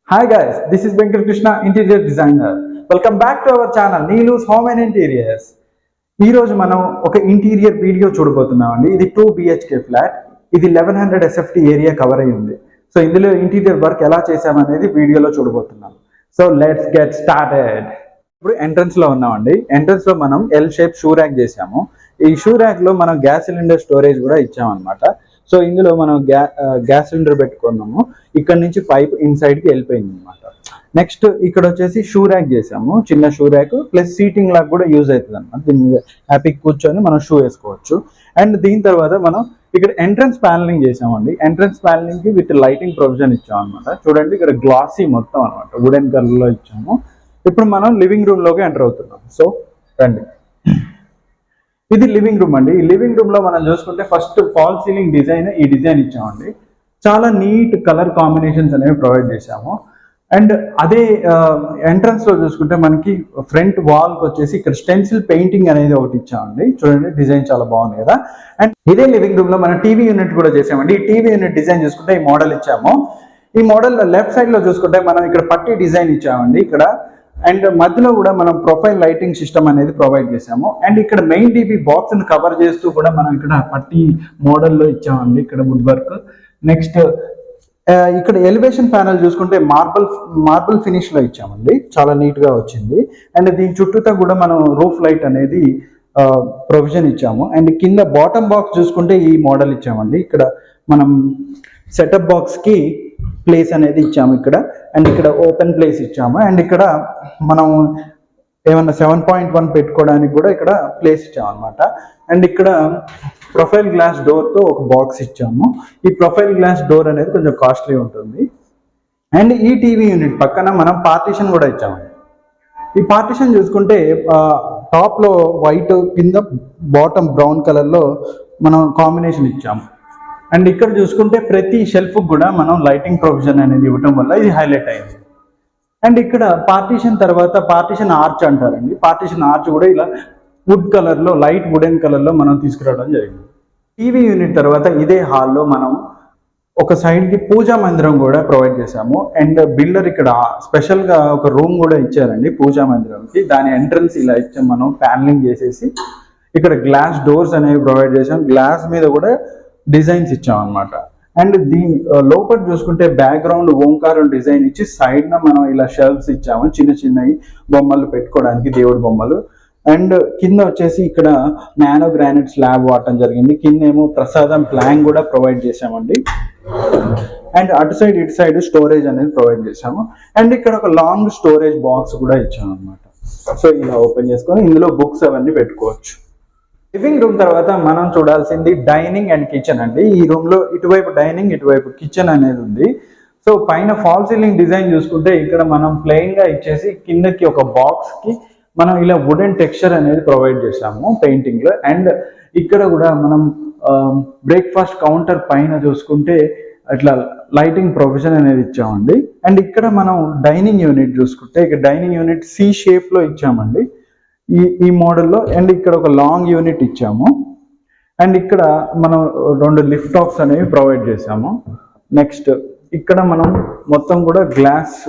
Hi guys, this is Venkat Krishna, interior designer. Welcome back to our channel Neelu's Home and Interiors. ఈ రోజు మనం ఒక interior video చూడబోతున్నామండి. ఇది 2 BHK flat. ఇది 1100 SFT area cover అయి ఉంది. సో ఇందులో ఇంటీరియర్ వర్క్ ఎలా చేసామనేది వీడియోలో చూడబోతున్నాం. So let's get started. ఇప్పుడు ఎంట్రన్స్ లో ఉన్నామండి. ఎంట్రన్స్ లో మనం ఎల్ షేప్ షూ ర్యాక్ చేసాము. ఈ షూ ర్యాక్ లో మనం గ్యాస్ సిలిండర్ స్టోరేజ్ కూడా ఇచ్చామన్నమాట. సో ఇందులో మనం గ్యాస్ సిలిండర్ పెట్టుకున్నాము. ఇక్కడ నుంచి పైప్ ఇన్సైడ్ కి వెళ్ళిపోయింది అనమాట. నెక్స్ట్ ఇక్కడ వచ్చేసి షూ ర్యాక్ చేసాము. చిన్న షూ ర్యాక్ ప్లస్ సీటింగ్ లాగా కూడా యూజ్ అవుతుంది అనమాట. దీని మీద హ్యాపీ కూర్చొని మనం షూ వేసుకోవచ్చు. అండ్ దీని తర్వాత మనం ఇక్కడ ఎంట్రన్స్ ప్యానలింగ్ చేసామండి. ఎంట్రన్స్ ప్యానలింగ్ కి విత్ లైటింగ్ ప్రొవిజన్ ఇచ్చాం అనమాట. చూడండి ఇక్కడ గ్లాసీ మొత్తం అనమాట, వుడెన్ కలర్ లో ఇచ్చాము. ఇప్పుడు మనం లివింగ్ రూమ్ లోకి ఎంటర్ అవుతున్నాం. సో రండి, ఇది లివింగ్ రూమ్ అండి. ఈ లివింగ్ రూమ్ లో మనం చూసుకుంటే ఫస్ట్ ఫాల్ సీలింగ్ డిజైన్, ఈ డిజైన్ ఇచ్చామండి. చాలా నీట్ కలర్ కాంబినేషన్స్ అనేవి ప్రొవైడ్ చేసాము. అండ్ అదే ఎంట్రన్స్ లో చూసుకుంటే మనకి ఫ్రంట్ వాల్ కి వచ్చేసి ఇక్కడ స్టెన్సిల్ పెయింటింగ్ అనేది ఒకటి ఇచ్చామండి. చూడండి డిజైన్ చాలా బాగుంది కదా. అండ్ ఇదే లివింగ్ రూమ్ లో మనం టీవీ యూనిట్ కూడా చేసామండి. ఈ టీవీ యూనిట్ డిజైన్ చూసుకుంటే ఈ మోడల్ ఇచ్చాము. ఈ మోడల్ లెఫ్ట్ సైడ్ లో చూసుకుంటే మనం ఇక్కడ పట్టీ డిజైన్ ఇచ్చామండి ఇక్కడ. అండ్ మధ్యలో కూడా మనం ప్రొఫైల్ లైటింగ్ సిస్టమ్ అనేది ప్రొవైడ్ చేసాము. అండ్ ఇక్కడ మెయిన్ టీవీ బాక్స్ ని కవర్ చేస్తూ కూడా మనం ఇక్కడ పట్టీ మోడల్లో ఇచ్చామండి, ఇక్కడ వుడ్ వర్క్. నెక్స్ట్ ఇక్కడ ఎలివేషన్ ప్యానల్ చూసుకుంటే మార్బుల్ ఫినిష్ లో ఇచ్చామండి, చాలా నీట్ గా వచ్చింది. అండ్ దీని చుట్టూతా కూడా మనం రూఫ్ లైట్ అనేది ప్రొవిజన్ ఇచ్చాము. అండ్ కింద బాటమ్ బాక్స్ చూసుకుంటే ఈ మోడల్ ఇచ్చామండి. ఇక్కడ మనం సెటప్ బాక్స్ కి ప్లేస్ అనేది ఇచ్చాము ఇక్కడ. అండ్ ఇక్కడ ఓపెన్ ప్లేస్ ఇచ్చాము. అండ్ ఇక్కడ మనం ఏమన్నా 7.1 పెట్టుకోవడానికి కూడా ఇక్కడ ప్లేస్ ఇచ్చాము అనమాట. అండ్ ఇక్కడ ప్రొఫైల్ గ్లాస్ డోర్ తో ఒక బాక్స్ ఇచ్చాము. ఈ ప్రొఫైల్ గ్లాస్ డోర్ అనేది కొంచెం కాస్ట్లీ ఉంటుంది. అండ్ ఈ టీవీ యూనిట్ పక్కన మనం పార్టీషన్ కూడా ఇచ్చామండి. ఈ పార్టీషన్ చూసుకుంటే టాప్ లో వైట్, కింద బాటమ్ బ్రౌన్ కలర్ లో మనం కాంబినేషన్ ఇచ్చాము. అండ్ ఇక్కడ చూసుకుంటే ప్రతి షెల్ఫ్ కూడా మనం లైటింగ్ ప్రొవిజన్ అనేది ఇవ్వటం వల్ల ఇది హైలైట్ అయింది. అండ్ ఇక్కడ పార్టీషన్ తర్వాత పార్టీషన్ ఆర్చ్ అంటారండి. పార్టీషన్ ఆర్చ్ కూడా ఇలా వుడ్ కలర్ లో, లైట్ వుడెన్ కలర్ లో మనం తీసుకురావడం జరిగింది. టీవీ యూనిట్ తర్వాత ఇదే హాల్లో మనం ఒక సైడ్ కి పూజా మందిరం కూడా ప్రొవైడ్ చేశాము. అండ్ బిల్డర్ ఇక్కడ స్పెషల్ గా ఒక రూమ్ కూడా ఇచ్చారండి పూజా మందిరంకి. దాని ఎంట్రన్స్ ఇలా ఇచ్చాం మనం, ప్యానలింగ్ చేసేసి ఇక్కడ గ్లాస్ డోర్స్ అనేవి ప్రొవైడ్ చేసాం. గ్లాస్ మీద కూడా డిజైన్స్ ఇచ్చాం అనమాట. అండ్ దీని లోపల చూసుకుంటే బ్యాక్గ్రౌండ్ ఓంకారం డిజైన్ ఇచ్చి సైడ్ న మనం ఇలా షెల్ఫ్స్ ఇచ్చాము, చిన్న చిన్నవి బొమ్మలు పెట్టుకోవడానికి, దేవుడి బొమ్మలు. అండ్ కింద వచ్చేసి ఇక్కడ నానో గ్రానైట్ స్లాబ్ వాడటం జరిగింది. కింద ఏమో ప్రసాదం ప్లాంక్ కూడా ప్రొవైడ్ చేసామండి. అండ్ అటు సైడ్ ఇటు సైడ్ స్టోరేజ్ అనేది ప్రొవైడ్ చేసాము. అండ్ ఇక్కడ ఒక లాంగ్ స్టోరేజ్ బాక్స్ కూడా ఇచ్చాము అనమాట. సో ఇలా ఓపెన్ చేసుకొని ఇందులో బుక్స్ అవన్నీ పెట్టుకోవచ్చు. లివింగ్ రూమ్ తర్వాత మనం చూడాల్సింది డైనింగ్ అండ్ కిచెన్ అండి. ఈ రూమ్ లో ఇటువైపు డైనింగ్, ఇటువైపు కిచెన్ అనేది ఉంది. సో పైన ఫాల్ సీలింగ్ డిజైన్ చూసుకుంటే ఇక్కడ మనం ప్లెయిన్ గా ఇచ్చేసి కిందకి ఒక బాక్స్ కి మనం ఇలా వుడెన్ టెక్స్చర్ అనేది ప్రొవైడ్ చేసాము పెయింటింగ్ లో. అండ్ ఇక్కడ కూడా మనం బ్రేక్ఫాస్ట్ కౌంటర్ పైన చూసుకుంటే అట్లా లైటింగ్ ప్రొవిజన్ అనేది ఇచ్చామండి. అండ్ ఇక్కడ మనం డైనింగ్ యూనిట్ చూసుకుంటే ఇక్కడ డైనింగ్ యూనిట్ సి షేప్ లో ఇచ్చామండి ఈ మోడల్లో. అండ్ ఇక్కడ ఒక లాంగ్ యూనిట్ ఇచ్చాము. అండ్ ఇక్కడ మనం 2 లిఫ్ట్ టాప్స్ అనేవి ప్రొవైడ్ చేసాము. నెక్స్ట్ ఇక్కడ మనం మొత్తం కూడా గ్లాస్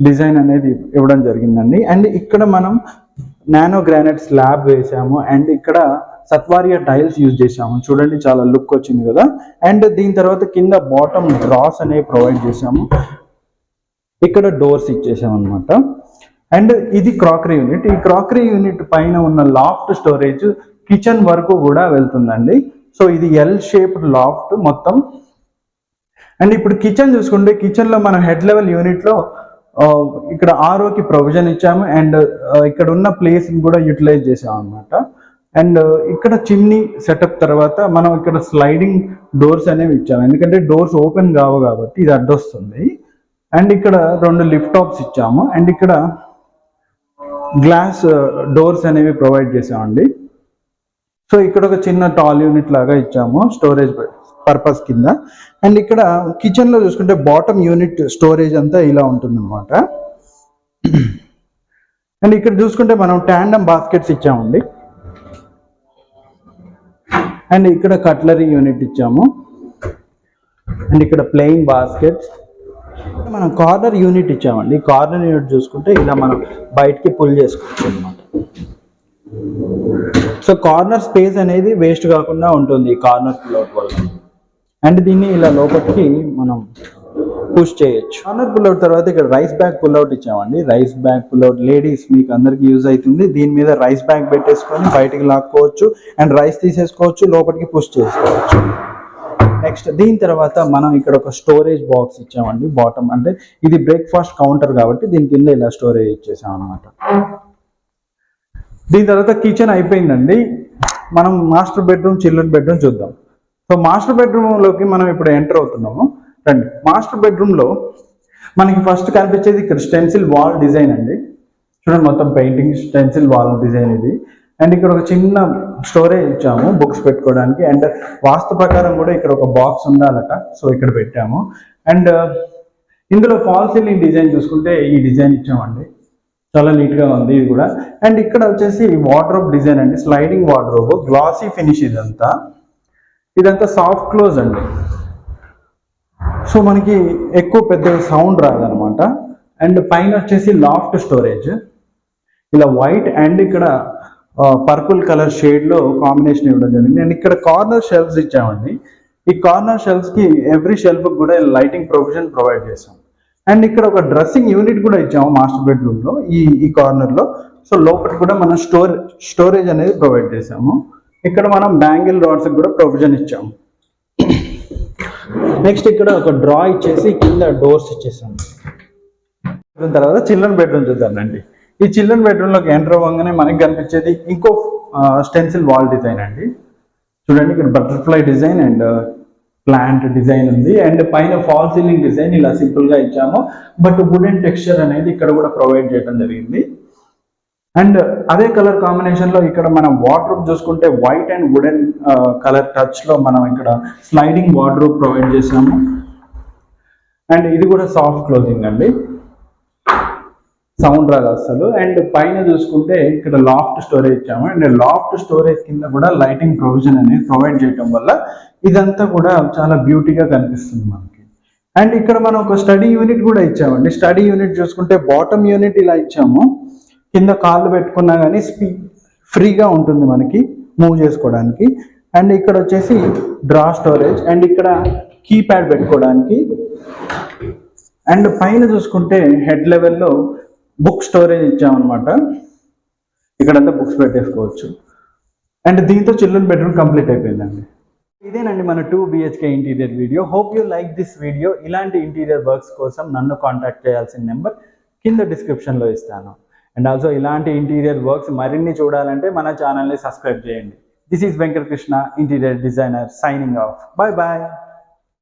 డిజైన్ అనేది ఇవ్వడం జరిగిందండి. అండ్ ఇక్కడ మనం నానో గ్రానైట్ స్లాబ్ వేసాము. అండ్ ఇక్కడ సత్వారియా టైల్స్ యూజ్ చేసాము. చూడండి చాలా లుక్ వచ్చింది కదా. అండ్ దీని తర్వాత కింద బాటమ్ డ్రాస్ అనేవి ప్రొవైడ్ చేసాము. ఇక్కడ డోర్స్ ఇచ్చేసాము అనమాట. అండ్ ఇది క్రాకరీ యూనిట్. ఈ క్రాకరీ యూనిట్ పైన ఉన్న లాఫ్ట్ స్టోరేజ్ కిచెన్ వరకు కూడా వెళ్తుందండి. సో ఇది ఎల్ షేప్డ్ లాఫ్ట్ మొత్తం. అండ్ ఇప్పుడు కిచెన్ చూసుకుంటే కిచెన్ లో మనం హెడ్ లెవెల్ యూనిట్ లో ఇక్కడ ఆర్ఓకి ప్రొవిజన్ ఇచ్చాము. అండ్ ఇక్కడ ఉన్న ప్లేస్ కూడా యూటిలైజ్ చేసాము అనమాట. అండ్ ఇక్కడ చిమ్నీ సెటప్ తర్వాత మనం ఇక్కడ స్లైడింగ్ డోర్స్ అనేవి ఇచ్చాము, ఎందుకంటే డోర్స్ ఓపెన్ కావు కాబట్టి ఇది అడ్డొస్తుంది. అండ్ ఇక్కడ 2 లిఫ్ట్ టాప్స్ ఇచ్చాము. అండ్ ఇక్కడ గ్లాస్ డోర్స్ అనేవి ప్రొవైడ్ చేసామండి. సో ఇక్కడ ఒక చిన్న టాల్ యూనిట్ లాగా ఇచ్చాము స్టోరేజ్ పర్పస్ కింద. అండ్ ఇక్కడ కిచెన్ లో చూసుకుంటే బాటమ్ యూనిట్ స్టోరేజ్ అంతా ఇలా ఉంటుంది అనమాట. అండ్ ఇక్కడ చూసుకుంటే మనం ట్యాండమ్ బాస్కెట్స్ ఇచ్చామండి. అండ్ ఇక్కడ కట్లరీ యూనిట్ ఇచ్చాము. అండ్ ఇక్కడ ప్లెయిన్ బాస్కెట్స్. మనం కార్నర్ యూనిట్ ఇచ్చామండి. కార్నర్ యూనిట్ చూసుకుంటే ఇలా మనం బయటికి పుల్ చేసుకోవచ్చు అనమాట. సో కార్నర్ స్పేస్ అనేది వేస్ట్ కాకుండా ఉంటుంది ఈ కార్నర్ పుల్అవుట్ వల్ల. అండ్ దీన్ని ఇలా లోపలికి మనం పుష్ చేయొచ్చు. కార్నర్ పుల్అవుట్ తర్వాత ఇక్కడ రైస్ బ్యాగ్ పుల్అవుట్ ఇచ్చామండి. రైస్ బ్యాగ్ పుల్అవుట్ లేడీస్ మీకు అందరికి యూజ్ అవుతుంది. దీని మీద రైస్ బ్యాగ్ పెట్టేసుకొని బయటికి లాక్కోవచ్చు అండ్ రైస్ తీసేసుకోవచ్చు, లోపలికి పుష్ చేసుకోవచ్చు. నెక్స్ట్ దీని తర్వాత మనం ఇక్కడ ఒక స్టోరేజ్ బాక్స్ ఇచ్చామండి. బాటమ్ అంటే ఇది బ్రేక్ఫాస్ట్ కౌంటర్ కాబట్టి దీని కింద ఇలా స్టోరేజ్ ఇచ్చేసాం అనమాట. దీని తర్వాత కిచెన్ అయిపోయిందండి. మనం మాస్టర్ బెడ్రూమ్, చిల్డ్రన్ బెడ్రూమ్ చూద్దాం. సో మాస్టర్ బెడ్రూమ్లోకి మనం ఇప్పుడు ఎంటర్ అవుతున్నాము. రండి. మాస్టర్ బెడ్రూమ్లో మనకి ఫస్ట్ కనిపించేది ఇక్కడ స్టెన్సిల్ వాల్ డిజైన్ అండి. చూడండి, మొత్తం పెయింటింగ్ స్టెన్సిల్ వాల్ డిజైన్ ఇది. అండ్ ఇక్కడ ఒక చిన్న స్టోరేజ్ ఇచ్చాము బుక్స్ పెట్టుకోవడానికి. అండ్ వాస్తు ప్రకారం కూడా ఇక్కడ ఒక బాక్స్ ఉండాలట, సో ఇక్కడ పెట్టాము. అండ్ ఇందులో ఫాల్ సీలింగ్ డిజైన్ చూసుకుంటే ఈ డిజైన్ ఇచ్చామండి, చాలా నీట్గా ఉంది ఇది కూడా. అండ్ ఇక్కడ వచ్చేసి వార్డ్రోబ్ డిజైన్ అండి, స్లైడింగ్ వార్డ్రోబ్, గ్లాసీ ఫినిష్. ఇదంతా సాఫ్ట్ క్లోజ్ అండి. సో మనకి ఎక్కువ పెద్ద సౌండ్ రాదనమాట. అండ్ పైన వచ్చేసి లాఫ్ట్ స్టోరేజ్, ఇలా వైట్ అండ్ ఇక్కడ పర్పుల్ కలర్ షేడ్లో కాంబినేషన్ ఇవ్వడం జరిగింది. అండ్ ఇక్కడ కార్నర్ షెల్ఫ్స్ ఇచ్చామండి. ఈ కార్నర్ షెల్ఫ్స్కి ఎవ్రీ షెల్ఫ్ కూడా లైటింగ్ ప్రొవిజన్ ప్రొవైడ్ చేసాం. అండ్ ఇక్కడ ఒక డ్రెస్సింగ్ యూనిట్ కూడా ఇచ్చాము మాస్టర్ బెడ్రూమ్లో ఈ కార్నర్లో. సో లోపల కూడా మనం స్టోరేజ్ అనేది ప్రొవైడ్ చేసాము. ఇక్కడ మనం బ్యాంగిల్ రాడ్స్ కూడా ప్రొవిజన్ ఇచ్చాము. నెక్స్ట్ ఇక్కడ ఒక డ్రా ఇచ్చేసి కింద డోర్స్ ఇచ్చేసాము. తర్వాత చిల్డ్రన్ బెడ్రూమ్ చూద్దామండి. ఈ చిల్డ్రన్ బెడ్రూమ్లోకి ఎంటర్ అవ్వగానే మనకి కనిపించేది ఇంకో స్టెన్సిల్ వాల్ డిజైన్ అండి. చూడండి, ఇక్కడ butterfly design and plant design ఉంది. అండ్ పైన ఫాల్ సీలింగ్ డిజైన్ ఇలా సింపుల్గా ఇచ్చాము. బట్ వుడెన్ టెక్స్చర్ అనేది ఇక్కడ కూడా ప్రొవైడ్ చేయడం జరిగింది. అండ్ అదే కలర్ కాంబినేషన్లో ఇక్కడ మనం వార్డ్రోబ్ చూసుకుంటే వైట్ అండ్ వుడెన్ కలర్ టచ్లో మనం ఇక్కడ స్లైడింగ్ వార్డ్రోబ్ ప్రొవైడ్ చేసాము. అండ్ ఇది కూడా సాఫ్ట్ క్లోజింగ్ అండి, సౌండ్ రాదు అసలు. అండ్ పైన చూసుకుంటే ఇక్కడ లాఫ్ట్ స్టోరేజ్ ఇచ్చాము. అండ్ లాఫ్ట్ స్టోరేజ్ కింద కూడా లైటింగ్ ప్రొవిజన్ అనేది ప్రొవైడ్ చేయడం వల్ల ఇదంతా కూడా చాలా బ్యూటీగా కనిపిస్తుంది మనకి. అండ్ ఇక్కడ మనం ఒక స్టడీ యూనిట్ కూడా ఇచ్చామండి. స్టడీ యూనిట్ చూసుకుంటే బాటమ్ యూనిట్ ఇలా ఇచ్చాము. కింద కాళ్ళు పెట్టుకున్నా కానీ ఫ్రీగా ఉంటుంది మనకి మూవ్ చేసుకోవడానికి. అండ్ ఇక్కడ వచ్చేసి డ్రా స్టోరేజ్ అండ్ ఇక్కడ కీప్యాడ్ పెట్టుకోవడానికి. అండ్ పైన చూసుకుంటే హెడ్ లెవెల్లో బుక్ స్టోరేజ్ ఇచ్చామన్నమాట. ఇక్కడంతా బుక్స్ పెట్టేసుకోవచ్చు. అండ్ దీంతో చిల్డ్రన్ బెడ్రూమ్ కంప్లీట్ అయిపోయిందండి. ఇదేనండి మన 2 BHK interior video. Hope you like this video. ఇలాంటి ఇంటీరియర్ వర్క్స్ కోసం నన్ను కాంటాక్ట్ చేయాల్సిన నెంబర్ కింద డిస్క్రిప్షన్లో ఇస్తాను. అండ్ ఆల్సో ఇలాంటి ఇంటీరియర్ వర్క్స్ మరిన్ని చూడాలంటే మన ఛానల్ని సబ్స్క్రైబ్ చేయండి. This is Venkata Krishna, interior designer, signing off. Bye bye.